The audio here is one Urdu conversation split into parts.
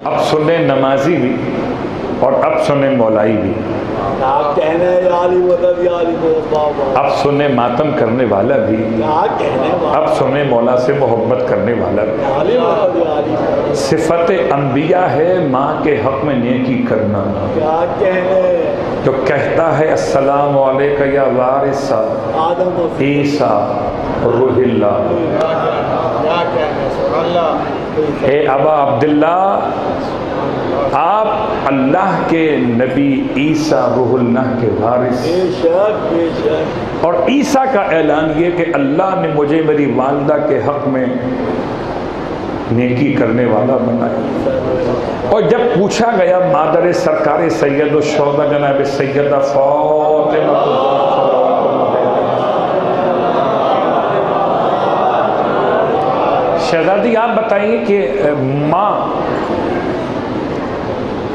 اب سنیں نمازی بھی اور اب سنیں مولائی بھی، اب سنیں ماتم کرنے والا بھی، اب سنیں مولا سے محبت کرنے والا بھی۔ صفت انبیاء ہے ماں کے حق میں نیکی کرنا، جو کہتا ہے السلام علیکہ یا وارث عیسیٰ روح اللہ، اے ابا عبداللہ آپ اللہ کے نبی عیسیٰ روح اللہ کے وارث، اور عیسیٰ کا اعلان یہ کہ اللہ نے مجھے میری والدہ کے حق میں نیکی کرنے والا بنایا۔ اور جب پوچھا گیا مادر سرکار سید الشہداء جناب سیدہ فاطمہ، شہزادی آپ بتائیے کہ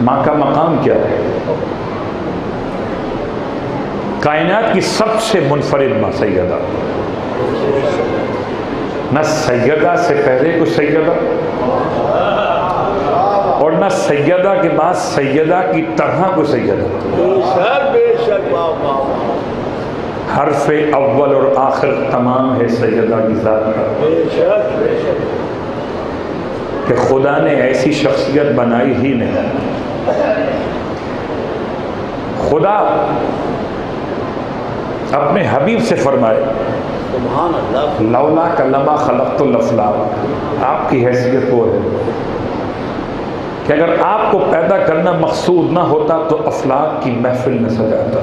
ماں کا مقام کیا ہے؟ کائنات کی سب سے منفرد ماں سیدہ، نہ سیدہ سے پہلے کوئی سیدہ اور نہ سیدہ کے بعد سیدہ کی طرح کوئی سیدہ، حرف اول اور آخر تمام ہے سیدہ کی ذات کا، کہ خدا نے ایسی شخصیت بنائی ہی نہیں۔ خدا اپنے حبیب سے فرمائے لولا لما خلقت الافلاک، آپ کی حیثیت وہ ہے کہ اگر آپ کو پیدا کرنا مقصود نہ ہوتا تو افلاک کی محفل نہ سجاتا۔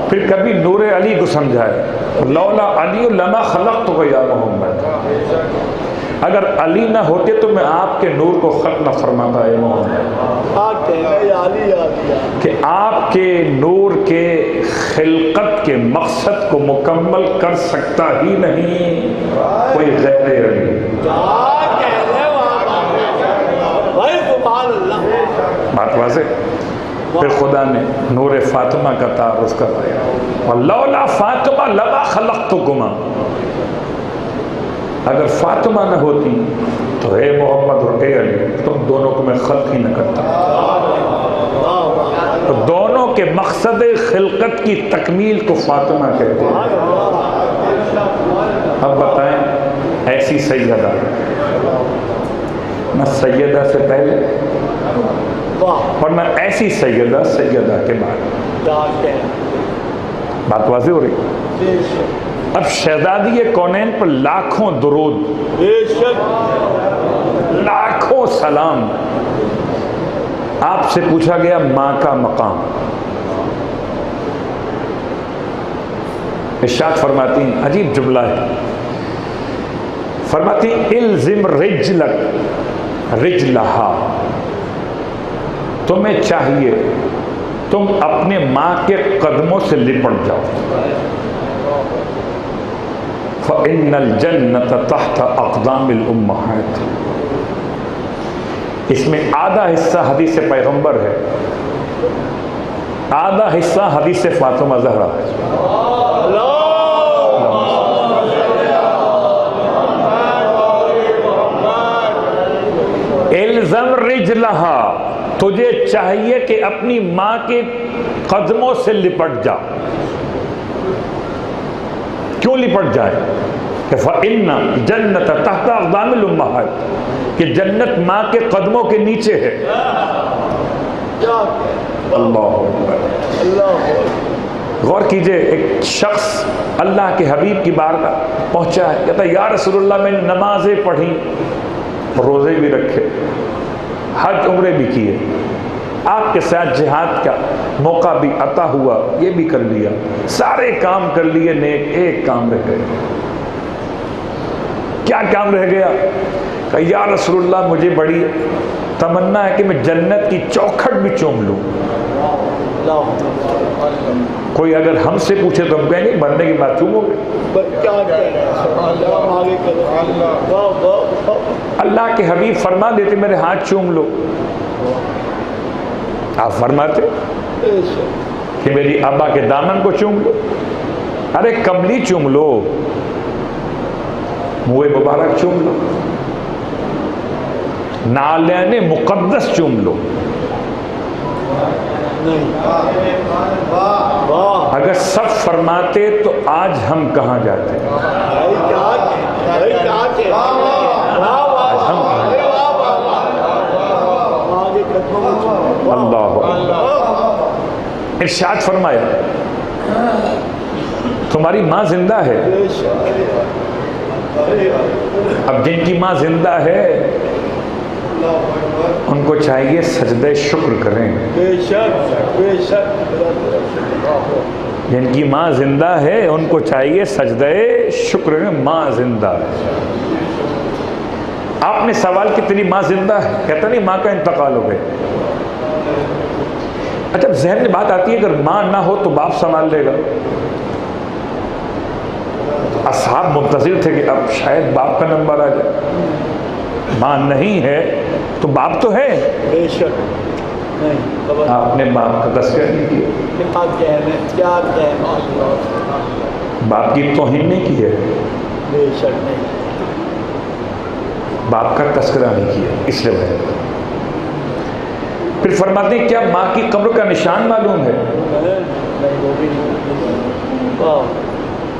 پھر کبھی نور علی کو سمجھائے لولا علی لما خلقت یا محمد، اگر علی نہ ہوتے تو میں آپ کے نور کو خلق نہ فرماتا ہے محمد، کہ آپ کے نور کے خلقت کے مقصد کو مکمل کر سکتا ہی نہیں کوئی غیر علی۔ بات واضح؟ پھر خدا نے نور فاطمہ کا تعارف کروایا، وَلَوْلَا فاطمہ لَمَا خَلَقْتُكُمَا، اگر فاطمہ نہ ہوتی تو اے محمد اور اے علی تم دونوں کو میں خلق ہی نہ کرتا۔ تو دونوں کے مقصد خلقت کی تکمیل کو فاطمہ کہتے ہیں۔ اب بتائیں ایسی سیدہ، نہ سیدہ سے پہلے اور نہ ایسی سیدہ کے بعد۔ بات واضح ہو رہی؟ اب شہزادی کونین پر لاکھوں درود، لاکھوں سلام۔ آپ سے پوچھا گیا ماں کا مقام، ارشاد فرماتی ہیں، عجیب جملہ ہے، فرماتی الزم رجلک رجلہا، تمہیں چاہیے تم اپنے ماں کے قدموں سے لپٹ جاؤ، فَإِنَّ الْجَنَّةَ تَحْتَ أَقْدَامِ الْأُمَّهَاتِ۔ اس میں آدھا حصہ حدیث پیغمبر ہے، آدھا حصہ حدیث فاطمہ زہرا ہے۔ الزم رجلہا، تجھے چاہیے کہ اپنی ماں کے قدموں سے لپٹ جا۔ کیوں لپٹ جائے؟ کہ فَإِنَّ الْجَنَّةَ تَحْتَ أَقْدَامِ الْأُمَّهَاتِ، کہ جنت ماں کے قدموں کے نیچے ہے۔ اللہ غور کیجئے، ایک شخص اللہ کے حبیب کی بارگاہ پہنچا ہے، کہتا ہے یا رسول اللہ میں نے نمازیں پڑھی، روزے بھی رکھے، حج عمرے بھی کیے، آپ کے ساتھ جہاد کا موقع بھی عطا ہوا، یہ بھی کر لیا، سارے کام کر لیے نیک، ایک کام رہ گیا۔ کیا کام رہ گیا؟ کہ یا رسول اللہ مجھے بڑی تمنا ہے کہ میں جنت کی چوکھٹ بھی چوم لوں۔ کوئی اگر ہم سے پوچھے تو ہم کہیں گے مرنے کی بات چومو گے؟ اللہ کے حبیب فرما دیتے میرے ہاتھ چوم لو، آپ فرماتے کہ میری ابا کے دامن کو چوم لو، ارے کملی چوم لو، منہ مبارک چوم لو۔ نالین مقدس چوم لو. اگر سب فرماتے تو آج ہم کہاں جاتے؟ اللہ ارشاد فرمایا تمہاری ماں زندہ ہے. اب جن کی ماں زندہ ہے ان کو چاہیے سجدہ شکر کریں. جن کی ماں زندہ ہے ان کو چاہیے سجدہ شکر کریں. ماں زندہ ہے. آپ نے سوال کی تیری ماں زندہ ہے؟ کہتا نہیں ماں کا انتقال ہو گیا. اچھا ذہن میں بات آتی ہے اگر ماں نہ ہو تو باپ سنبھال لے گا. اصحاب منتظر تھے کہ اب شاید باپ کا نمبر آ جائے. ماں نہیں ہے تو باپ تو ہے. بے شک آپ نے باپ کا تذکرہ نہیں کیا. باپ کی توہین نہیں کی ہے. بے شک نہیں. باپ کا تذکرہ نہیں کیا اس لیے ہے. پھر فرماتے ہیں کیا ماں کی قبر کا نشان معلوم ہے؟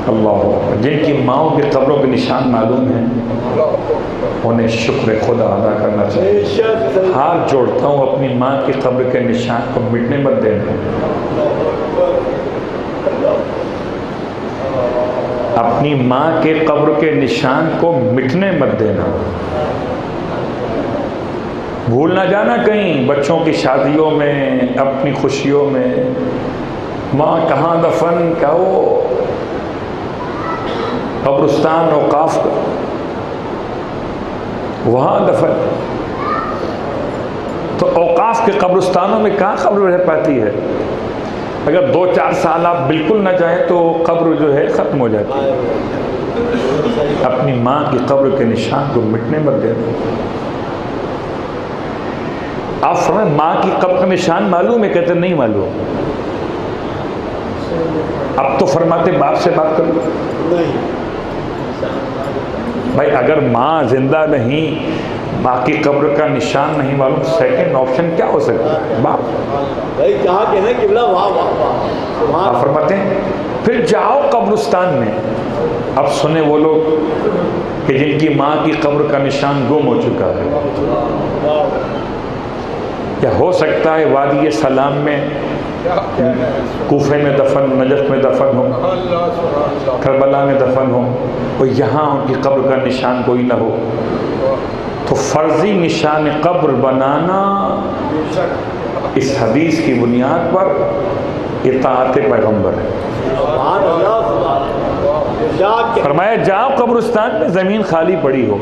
اللہ جن کی ماؤں کی قبروں کے نشان معلوم ہیں انہیں شکر خدا ادا کرنا چاہیے. ہاتھ جوڑتا ہوں اپنی ماں کی قبر کے نشان کو مٹنے مت دینا. اپنی ماں کے قبر کے نشان کو مٹنے مت دینا. بھول نہ جانا کہیں بچوں کی شادیوں میں اپنی خوشیوں میں ماں کہاں دفن کہو. قبرستان اوقاف کا وہاں دفن. تو اوقاف کے قبرستانوں میں کہاں قبر رہ پاتی ہے؟ اگر 2-4 سال آپ بالکل نہ جائیں تو قبر جو ہے ختم ہو جاتی ہے. اپنی ماں کی قبر کے نشان کو مٹنے مت دینا. آپ فرمائیں ماں کی قبر کا نشان معلوم ہے؟ کہتے نہیں معلوم. اب تو فرماتے باپ سے بات کر لو. بھائی اگر ماں زندہ نہیں ماں کی قبر کا نشان نہیں معلوم سیکنڈ آپشن کیا ہو سکتا ہے؟ باپ. آپ فرماتے ہیں پھر جاؤ قبرستان میں. اب سنیں وہ لوگ کہ جن کی ماں کی قبر کا نشان گم ہو چکا ہے. یا ہو سکتا ہے وادی سلام میں کوفے میں دفن نجف میں دفن ہو کربلا میں دفن ہو اور یہاں ان کی قبر کا نشان کوئی نہ ہو. تو فرضی نشان قبر بنانا اس حدیث کی بنیاد پر اطاعت پیغمبر ہے. فرمایا جاؤ قبرستان میں زمین خالی پڑی ہو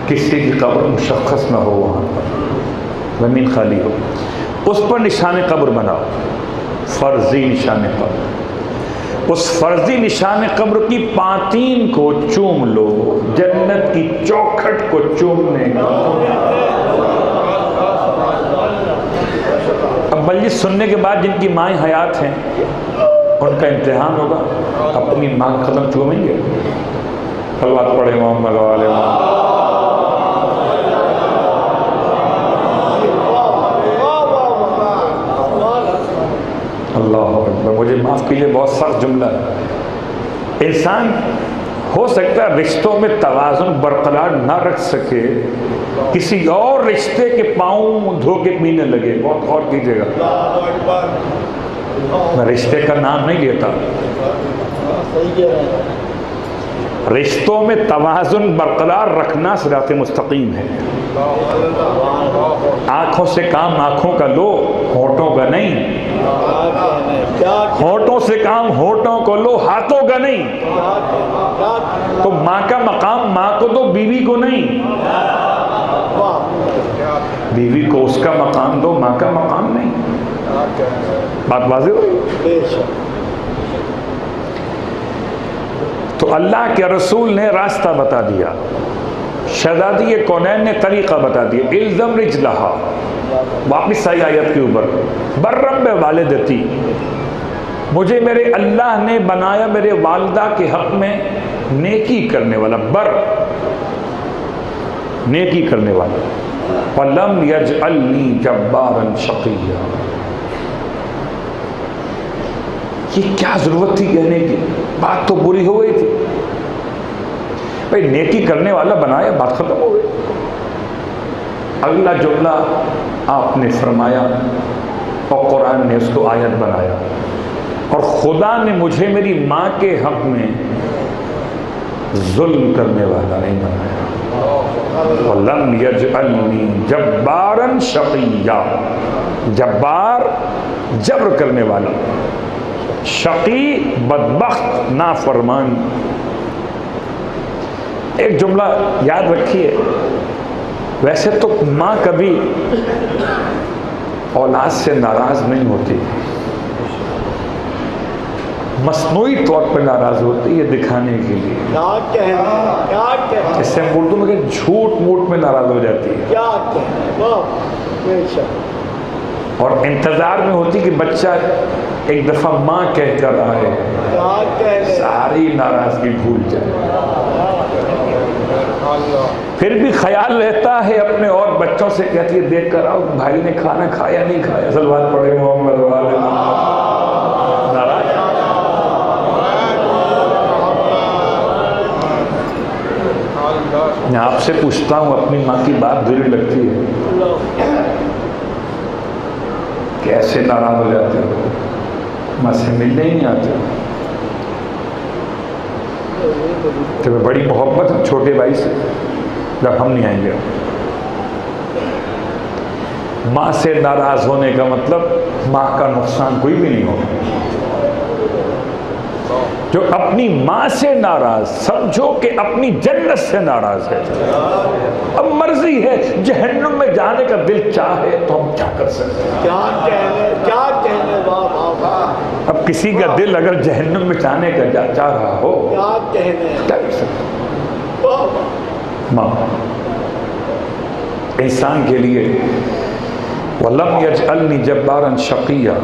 کسی کی قبر مشخص نہ ہو وہاں پر زمین خالی ہو اس پر نشان قبر بناؤ. فرضی نشان قبر. اس فرضی نشان قبر کی پاتین کو چوم لو. جنت کی چوکھٹ کو چومنے کا. اب مجلس سننے کے بعد جن کی مائیں حیات ہیں ان کا امتحان ہوگا. اپنی ماں کا قدم چومیں گے. صلوات پڑھے محمد وعلى محمد. اللہ اکبر. مجھے معاف کیجیے بہت سخت جملہ ہے. انسان ہو سکتا ہے رشتوں میں توازن برقرار نہ رکھ سکے کسی اور رشتے کے پاؤں دھو کے پینے لگے. بہت غور کیجیے گا. میں رشتے کا نام نہیں لیتا. رشتوں میں توازن برقرار رکھنا صراط مستقیم ہے. آنکھوں سے کام آنکھوں کا لو ہونٹوں کا نہیں. ہونٹوں سے کام ہونٹوں کو لو ہاتھوں کا نہیں. تو ماں کا مقام ماں کو دو بیوی کو نہیں. بیوی کو اس کا مقام دو ماں کا مقام نہیں. بات واضح ہوئی. تو اللہ کے رسول نے راستہ بتا دیا. شہزادی کونین نے طریقہ بتا دیا. الزم رجلہا. واپس آئی آیت کے اوپر. برم بوالدتی. مجھے میرے اللہ نے بنایا میرے والدہ کے حق میں نیکی کرنے والا. بر نیکی کرنے والا. وَلَمْ يَجْعَلْنِي جَبَّارًا شَقِيًّا. یہ کیا ضرورت تھی کہنے کی؟ بات تو بری ہو گئی تھی. بھائی نیکی کرنے والا بنایا، بات ختم ہو گئی. اگلا جملہ آپ نے فرمایا اور قرآن نے اس کو آیت بنایا. اور خدا نے مجھے میری ماں کے حق میں ظلم کرنے والا نہیں بنایا. وَلَمْ يَجْعَلْنِي جَبَّارًا شَقِيًّا. جبار جبر کرنے والا، شقی بدبخت نافرمان. ایک جملہ یاد رکھیے، ویسے تو ماں کبھی اولاد سے ناراض نہیں ہوتی، مصنوعی طور پہ ناراض ہوتی ہے دکھانے کے لیے. اس سے اردو میں کہ جھوٹ موٹ میں ناراض ہو جاتی ہے، اور انتظار میں ہوتی کہ بچہ ایک دفعہ ماں کہہ کر آئے، ساری ناراضگی بھول جائے. پھر بھی خیال رہتا ہے اپنے اور بچوں سے، کہتی ہے دیکھ کر آؤ بھائی نے کھانا کھایا نہیں کھایا. اصل بات پڑے محمد والے ناراض. میں آپ سے پوچھتا ہوں، اپنی ماں کی بات بری لگتی ہے؟ کیسے ناراض ہو جاتے ہو؟ ماں سے ملنے ہی نہیں آتے. تمہیں بڑی محبت ہے چھوٹے بھائی سے، جب ہم نہیں آئیں گے. ماں سے ناراض ہونے کا مطلب ماں کا نقصان کوئی بھی نہیں ہوگا. جو اپنی ماں سے ناراض، سمجھو کہ اپنی جنت سے ناراض ہے. اب مرضی ہے، جہنم میں جانے کا دل چاہے تو ہم کیا کر سکتے ہیں؟ کیا کہنے بابا. اب کسی کا دل اگر جہنم میں جانے کا چاہ رہا ہو، کیا کہنے کیا کر سکتے ہیں؟ ماں انسان کے لیے وَلَمْ يَجْعَلْنِي جَبَّارًا شَقِيًّا.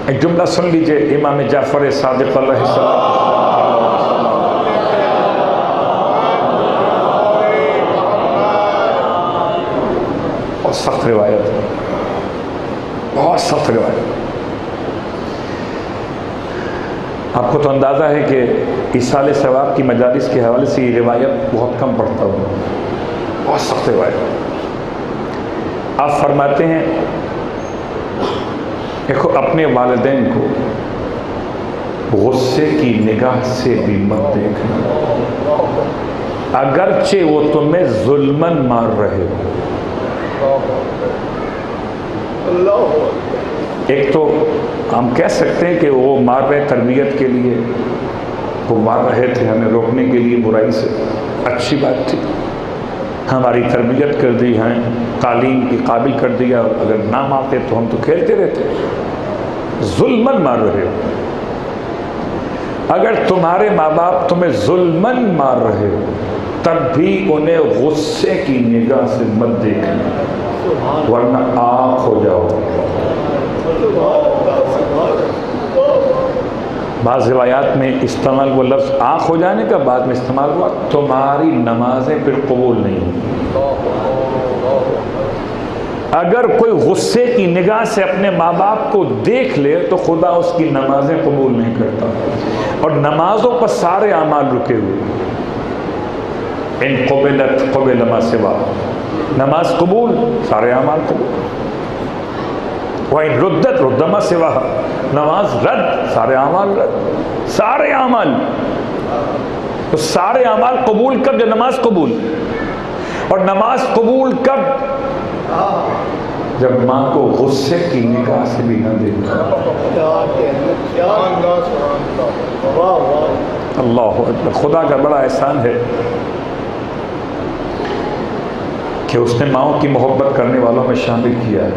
ایک جملہ سن لیجئے امام جعفر صادق علیہ السلام، بہت سخت روایت ہے، بہت سخت روایت. آپ کو تو اندازہ ہے کہ ایصال ثواب کی مجالس کے حوالے سے یہ روایت بہت کم پڑھتا ہوں، بہت سخت روایت. آپ فرماتے ہیں دیکھو اپنے والدین کو غصے کی نگاہ سے بھی مت دیکھنا، اگرچہ وہ تمہیں ظلماً مار رہے ہو. ایک تو ہم کہہ سکتے ہیں کہ وہ مار رہے تربیت کے لیے، وہ مار رہے تھے ہمیں روکنے کے لیے برائی سے، اچھی بات تھی، ہماری تربیت کر دی ہے، تعلیم کی قابل کر دیا. اگر نہ مارتے تو ہم تو کھیلتے رہتے. ظلماً مار رہے ہو. اگر تمہارے ماں باپ تمہیں ظلماً مار رہے ہو تب بھی انہیں غصے کی نگاہ سے مت دیکھنا، ورنہ آنکھ ہو جاؤ. بعض روایات میں استعمال وہ لفظ آنکھ ہو جانے کا بعد میں استعمال ہوا، تمہاری نمازیں پھر قبول نہیں ہوں. اگر کوئی غصے کی نگاہ سے اپنے ماں باپ کو دیکھ لے تو خدا اس کی نمازیں قبول نہیں کرتا. اور نمازوں پر سارے اعمال رکے ہوئے. ان قبلت قبل ما سوا، نماز قبول سارے اعمال قبول. وَإِن رُدَّتْ رُدَّ مَا سِوَاهَا، نماز رد سارے اعمال رد. سارے اعمال، تو سارے اعمال قبول کب؟ جب نماز قبول. اور نماز قبول کب؟ جب ماں کو غصے کی نگاہ سے بھی نہ دیکھا. اللہ اکبر. خدا کا بڑا احسان ہے کہ اس نے ماؤں کی محبت کرنے والوں میں شامل کیا ہے.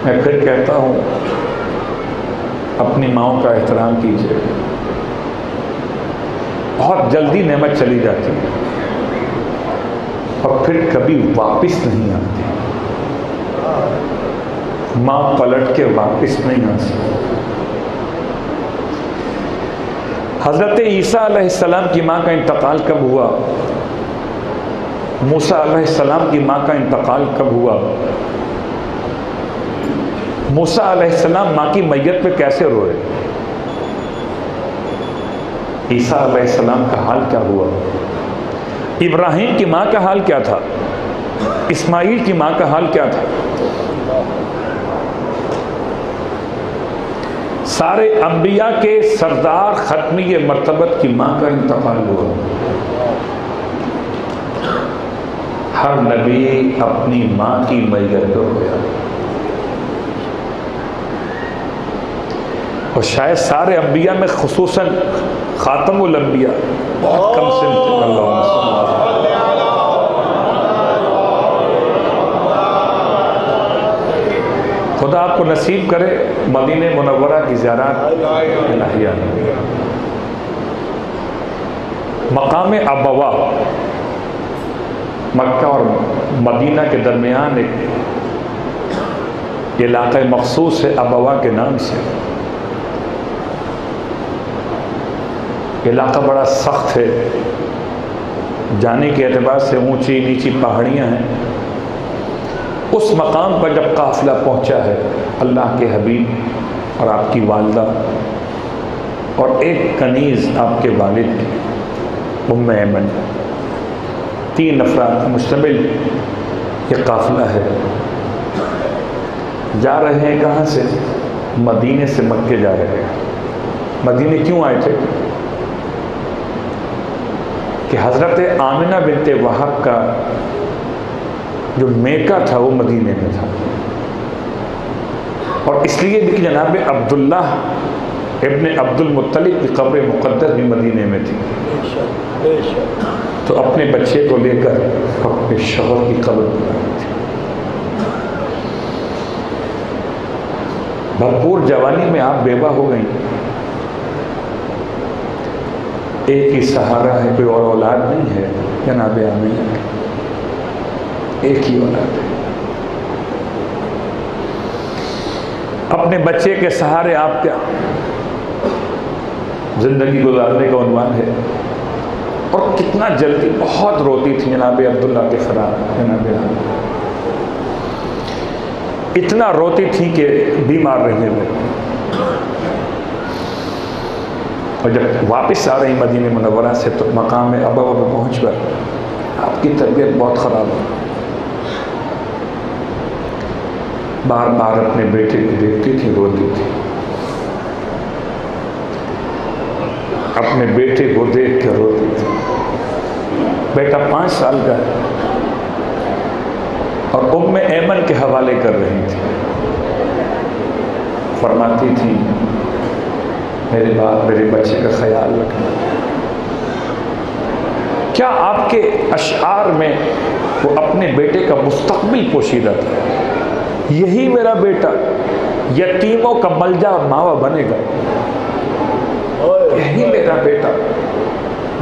میں پھر کہتا ہوں اپنی ماؤں کا احترام کیجیے. بہت جلدی نعمت چلی جاتی ہے اور پھر کبھی واپس نہیں آتی. ماں پلٹ کے واپس نہیں آ سکتی. حضرت عیسیٰ علیہ السلام کی ماں کا انتقال کب ہوا؟ موسیٰ علیہ السلام کی ماں کا انتقال کب ہوا؟ موسیٰ علیہ السلام ماں کی میت پہ کیسے روئے؟ عیسیٰ علیہ السلام کا حال کیا ہوا؟ ابراہیم کی ماں کا حال کیا تھا؟ اسماعیل کی ماں کا حال کیا تھا؟ سارے انبیاء کے سردار ختمی مرتبت کی ماں کا انتقال ہوا۔ ہر نبی اپنی ماں کی میت پر رویا، اور شاید سارے انبیاء میں خصوصاً خاتم الانبیاء بہت کم سن تھے۔ اللہم صلی اللہ علیہ۔ خدا آپ کو نصیب کرے مدینہ منورہ کی زیارت الہیہ۔ مقام ابوا، مکہ اور مدینہ کے درمیان ایک علاقہ مخصوص ہے ابوا کے نام سے۔ علاقہ بڑا سخت ہے، جانے کے اعتبار سے اونچی نیچی پہاڑیاں ہیں۔ اس مقام پر جب قافلہ پہنچا ہے اللہ کے حبیب اور آپ کی والدہ اور ایک کنیز آپ کے والد ام ایمن، 3 افراد کا مشتمل یہ قافلہ ہے۔ جا رہے ہیں کہاں سے؟ مدینے سے مکے جا رہے ہیں۔ مدینے کیوں آئے تھے؟ کہ حضرت آمنہ بنت وہب کا جو میکہ تھا وہ مدینے میں تھا، اور اس لیے بھی کہ جناب عبداللہ ابن عبد المطلب کی قبر مقدس بھی مدینے میں تھی، تو اپنے بچے کو لے کر اپنے شوہر کی قبر پر آئی تھی۔ بھرپور جوانی میں آپ بیوہ ہو گئیں، ایک ہی سہارا ہے، کوئی اور اولاد نہیں ہے جناب آمنہ، ایک ہی اولاد ہے۔ اپنے بچے کے سہارے آپ کیا زندگی گزارنے کا عنوان ہے، اور کتنا جلدی بہت روتی تھی جناب عبداللہ کے خلاف جناب آمنہ، اتنا روتی تھی کہ بیمار رہنے لگی۔ اور جب واپس آ رہی مدینہ منورہ سے تو مقام ابوا پہ پہنچ کر آپ کی طبیعت بہت خراب ہوئی، بار بار اپنے بیٹے کو دیکھتی تھی، روتی تھی، اپنے بیٹے کو دیکھ کے روتی تھی۔ بیٹا 5 سال کا ہے، اور ام ایمن کے حوالے کر رہی تھی، فرماتی تھی میرے باپ میرے بچے کا خیال رکھنا۔ کیا آپ کے اشعار میں وہ اپنے بیٹے کا مستقبل پوشیدہ تھا؟ یہی میرا بیٹا یتیموں کا ملجا اور ماوا بنے گا، یہی میرا بیٹا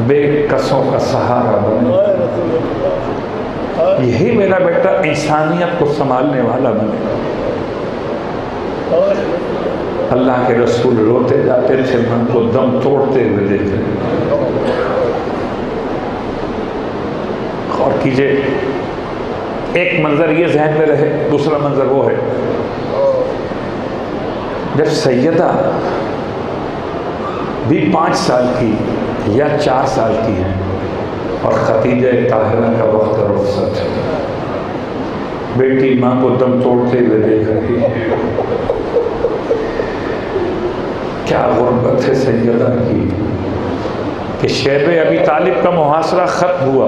بے کسوں کا سہارا بنے گا، یہی میرا بیٹا انسانیت کو سنبھالنے والا بنے گا۔ اللہ کے رسول روتے جاتے تھے، من کو دم توڑتے ہوئے دیکھتے۔ غور کیجئے، ایک منظر یہ ذہن میں رہے، دوسرا منظر وہ ہے جب سیدہ بھی 5 سال کی یا 4 سال کی ہے اور خدیجہ طاہرہ کا وقت رخصت ہے، بیٹی ماں کو دم توڑتے ہوئے دیکھ رہی ہے۔ کیا غربت ہے سیدہ کی کہ شیب ابی طالب کا محاصرہ ختم ہوا،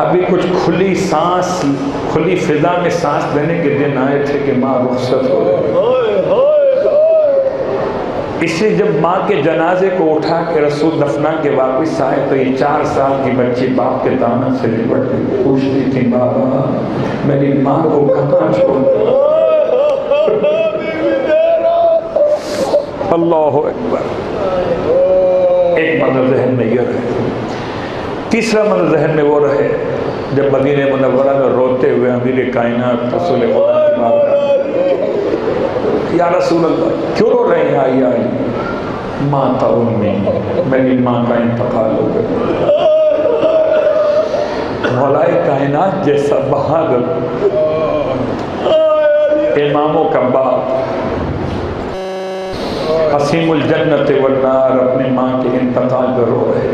ابھی کچھ کھلی سانس، کھلی فضا میں سانس لینے کے دن آئے تھے کہ ماں رخصت ہو گئی۔ اس لیے جب ماں کے جنازے کو اٹھا کے رسول دفنا کے واپس آئے تو یہ 4 سال کی بچی باپ کے دامن سے لپٹ کے پوچھتی تھی بابا میری ماں کو کہاں چھوڑ دیا؟ اللہ اکبر۔ ایک منظر ذہن میں یہ رہے۔ تیسرا منظر ذہن میں وہ رہے جب مدینہ منورہ میں روتے ہوئے امیر کائنات رسول خدا کی بات یا رسول اللہ کیوں رو رہے ہیں؟ یا ماں تا امی، میری ماں کا انتقال ہو گیا، مولائے کائنات جیسا بہادر اماموں کا باپ قسیم الجنت والنار اپنی ماں کے انتقال پر رو رہے.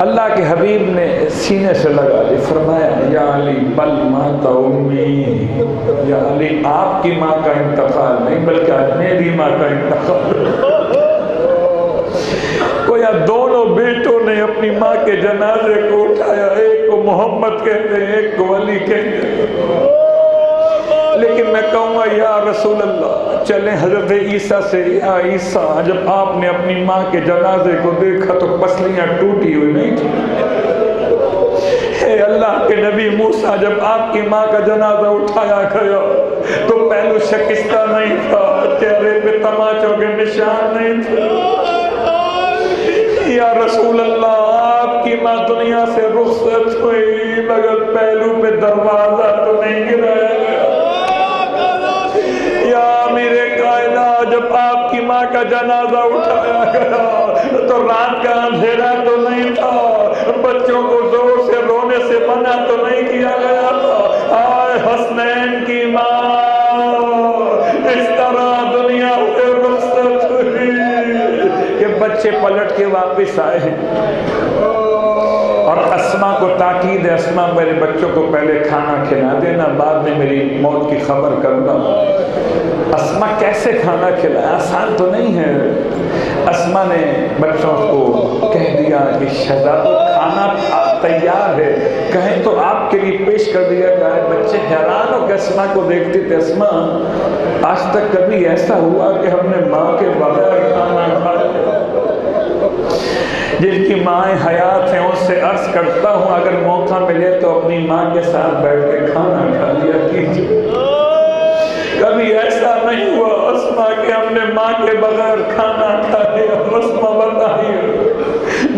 اللہ کے حبیب نے سینے سے لگا لی, فرمایا یا علی بل مات امی, یا علی آپ کی ماں کا انتقال نہیں بلکہ میری ماں کا انتقال. گویا دونوں بیٹوں نے اپنی ماں کے جنازے کو اٹھایا, ایک کو محمد کہتے ہیں ایک کو علی کہتے ہیں. لیکن میں کہوں گا یا رسول اللہ چلیں حضرت عیسیٰ سے, یا عیسیٰ جب آپ نے اپنی ماں کے جنازے کو دیکھا تو پسلیاں ٹوٹی ہوئی نہیں تھی. اے اللہ کے نبی موسیٰ جب آپ کی ماں کا جنازہ اٹھایا گیا تو پہلو شکستہ نہیں تھا, چہرے پہ تماچوں کے نشان نہیں تھے. یا رسول اللہ آپ کی ماں دنیا سے رخصت ہوئی مگر پہلو پہ دروازہ تو نہیں گرایا گیا. یا میرے کائنات جب آپ کی ماں کا جنازہ اٹھایا گیا تو رات کا اندھیرا تو نہیں تھا, بچوں کو زور سے رونے سے منع تو نہیں کیا گیا تھا. آئے حسنین کی ماں اس طرح دنیا سے رخصت ہوئی کہ بچے پلٹ کے واپس آئے ہیں. اور اسما کو تاکید ہے, اسما میرے بچوں کو پہلے کھانا کھلا دینا, بعد میں میری موت کی خبر کرنا. اسما کیسے کھانا کھلایا, آسان تو نہیں ہے. اسما نے بچوں کو کہہ دیا کہ شہزادو کھانا تیار ہے, کہیں تو آپ کے لیے پیش کر دیا جائے. بچے حیران ہو کہ اسما کو دیکھتے تھے. اسما آج تک کبھی ایسا ہوا کہ ہم نے ماں کے بغیر کھانا کھایا؟ جن کی مائیں حیات ہیں ان سے عرض کرتا ہوں اگر موقع ملے تو اپنی ماں کے ساتھ بیٹھ کے کھانا کھا لیا کیجیے. کبھی ایسا نہیں ہوا اسما کہ ہم نے ماں کے بغیر کھانا کھایا. اسما بتائیے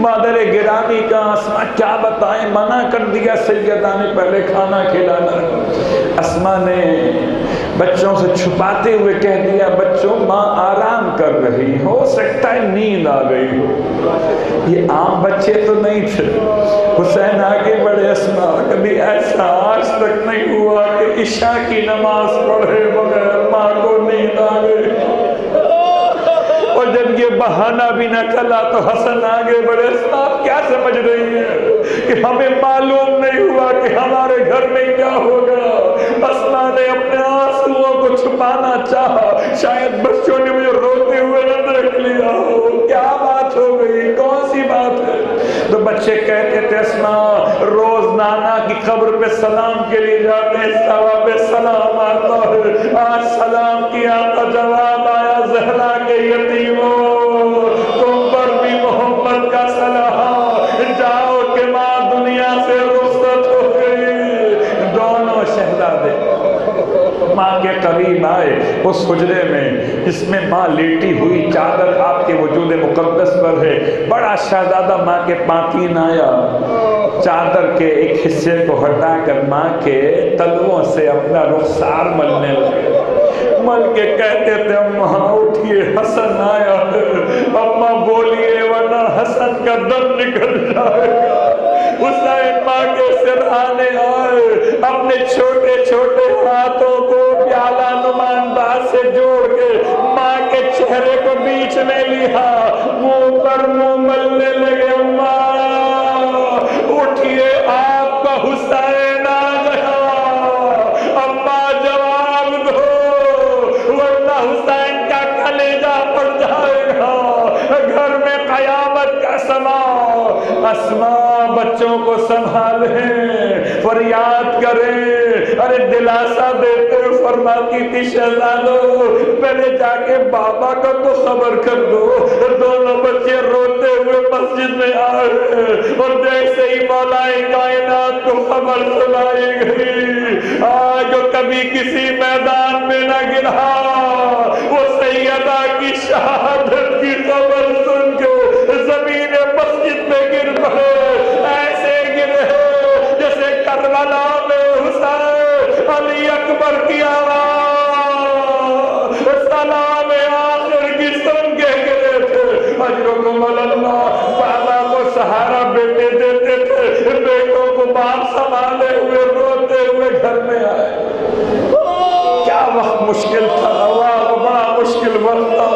مادر گرامی کا اسما کیا بتائیں, منع کر دیا سیدہ نے پہلے کھانا کھلانا. اسما نے بچوں سے چھپاتے ہوئے کہہ دیا بچوں ماں آرام کر رہی, ہو سکتا ہے نیند آ گئی ہو. یہ عام بچے تو نہیں تھے. حسین آگے بڑھے, اسما کبھی ایسا آج تک نہیں ہوا کہ عشاء کی نماز پڑھے بغیر ماں کو نیند آ گئی. اور جب یہ بہانہ بھی نہ چلا تو حسن آگے بڑھے, آپ کیا سمجھ رہی ہیں کہ ہمیں معلوم نہیں ہوا کہ ہمارے گھر میں کیا ہوگا. اسما نے اپنے آنسوؤں کو چھپانا چاہا, شاید بچوں نے مجھے روتے ہوئے نہ دیکھ لیا ہو. کیا بات ہو گئی, کون سی بات ہے؟ تو بچے کہتے تھے اسما روز نانا کی قبر پہ سلام کے لیے جاتے ہیں, ثواب سلام آتا ہے. آج سلام کیا تو جواب آیا زہرا کے یتیموں تم پر بھی محمد کا سلام, جاؤ کہ ماں دنیا سے رخصت ہو گئی. دونوں شہزادے ماں کے قریب آئے اس حجرے میں جس میں ماں لیٹی ہوئی, چادر آپ کے وجود مقدس پر ہے. بڑا شہزادہ ماں کے پاکین آیا, چادر کے ایک حصے کو ہٹا کر ماں کے تلووں سے اپنا رخسار ملنے لگے. مل کے کہتے تھے اماں اٹھیے حسن آیا ہے, اماں بولیے ورنہ حسن کا دم نکل جائے گا. حسین ماں کے سرہانے آئے, اپنے چھوٹے چھوٹے ہاتھوں کو پیالہ نمان بات سے جوڑ کے ماں کے چہرے کو بیچ میں لیا, منہ پر منہ ملنے لگے. اماں اٹھیے آپ کا حسین آ گیا, اماں جواب دو ورنہ حسین کا کلیجہ پڑ جائے گا, گھر میں قیامت کا سما. اسما بچوں کو سنبھالیں, فریاد کریں. ارے دلاسا دیتے فرماتی تھی شہزادو پہلے جا کے بابا کا تو خبر کر دو. دونوں بچے روتے ہوئے مسجد میں آئے اور جیسے ہی مولا کائنات کو خبر سنائی گئی, آج جو کبھی کسی میدان میں نہ گرا وہ سیدہ کی شہادت کی خبر سن کے زمین مسجد میں گر پڑے. ایسے گرے جیسے کربلا میں حسین علی اکبر کی آواز سلام آخر کی سن کے گرے تھے. اجرکم اللہ, بابا کو سہارا بیٹے دیتے تھے, بیٹوں کو باپ سنبھالے ہوئے روتے ہوئے گھر میں آئے. کیا وقت مشکل تھا, واہ بڑا مشکل وقت تھا.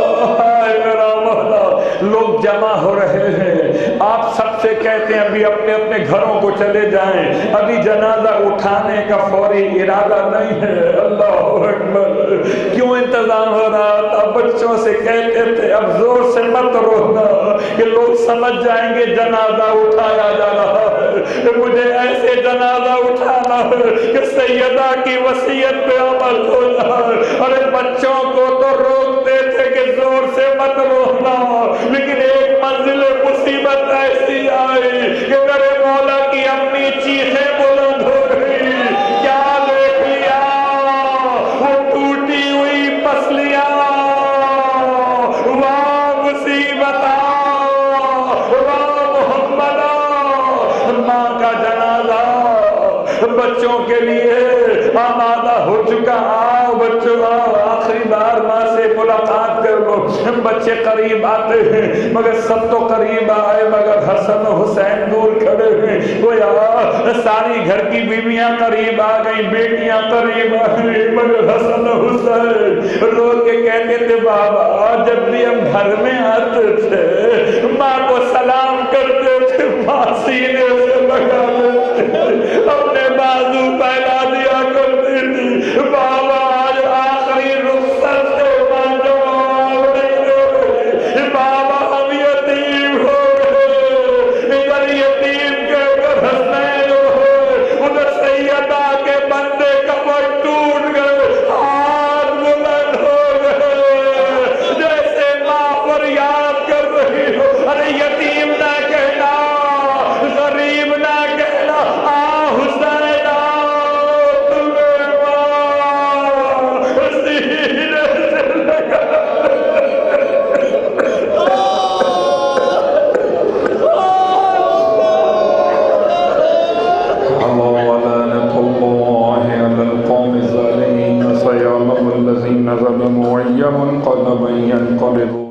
میرا مولا, لوگ جمع ہو رہے ہیں, آپ سب سے کہتے ہیں ابھی اپنے اپنے گھروں کو چلے جائیں, ابھی جنازہ اٹھانے کا فوری ارادہ نہیں ہے. اللہ اکبر, کیوں انتظام ہو رہا تھا؟ بچوں سے کہتے تھے اب زور سے مت رونا کہ لوگ سمجھ جائیں گے جنازہ اٹھایا جا رہا ہے. مجھے ایسے جنازہ اٹھانا ہے کہ سیدہ کی وصیت پہ عمل ہو جائے. ارے بچوں کو تو روکتے تھے کہ زور سے مت رونا, لیکن ایک منزل مصیبت ایسی آئی کہ میرے مولا کی اپنی چیخیں بلند ہو گئی. کیا دیکھ لیا؟ وہ ٹوٹی ہوئی پسلیاں. واہ مصیبت, واہ محمد. ماں کا جنازہ بچوں کے لیے آمادہ ہو چکا. آؤ بچوں آؤ, آخری بار ماں سے ملاقات کر لو. بچے قریب آتے ہیں مگر سب تو قریب آئے مگر حسن و حسین دور کھڑے ہیں. ساری گھر کی بیویاں قریب آ گئی, بیٹیاں قریب آ گئی, مگر حسن و حسین رو کے کہتے تھے بابا جب بھی ہم گھر میں آتے تھے ماں کو سلام کرتے تھے, ماں سینے سے لگا دیتے, اپنے بازو پھیلا دیا کرتی تھی. بابا آج آخری رخصت سے بابا ہم یتیم ہو گئے. ادھر یتیم کے ادھر حسین ہو, ادھر سیدہ کے بندے کمر ٹوٹ گئے, ہاتھ بلند ہو گئے جیسے ماں پر یاد کر رہی ہو. ارے یتیم نہ کہنا, غریب نہ کہنا, آ حسین آؤ, تمہیں ماں سینے سے لگا. الذين ظلموا أي منقلب ينقلبون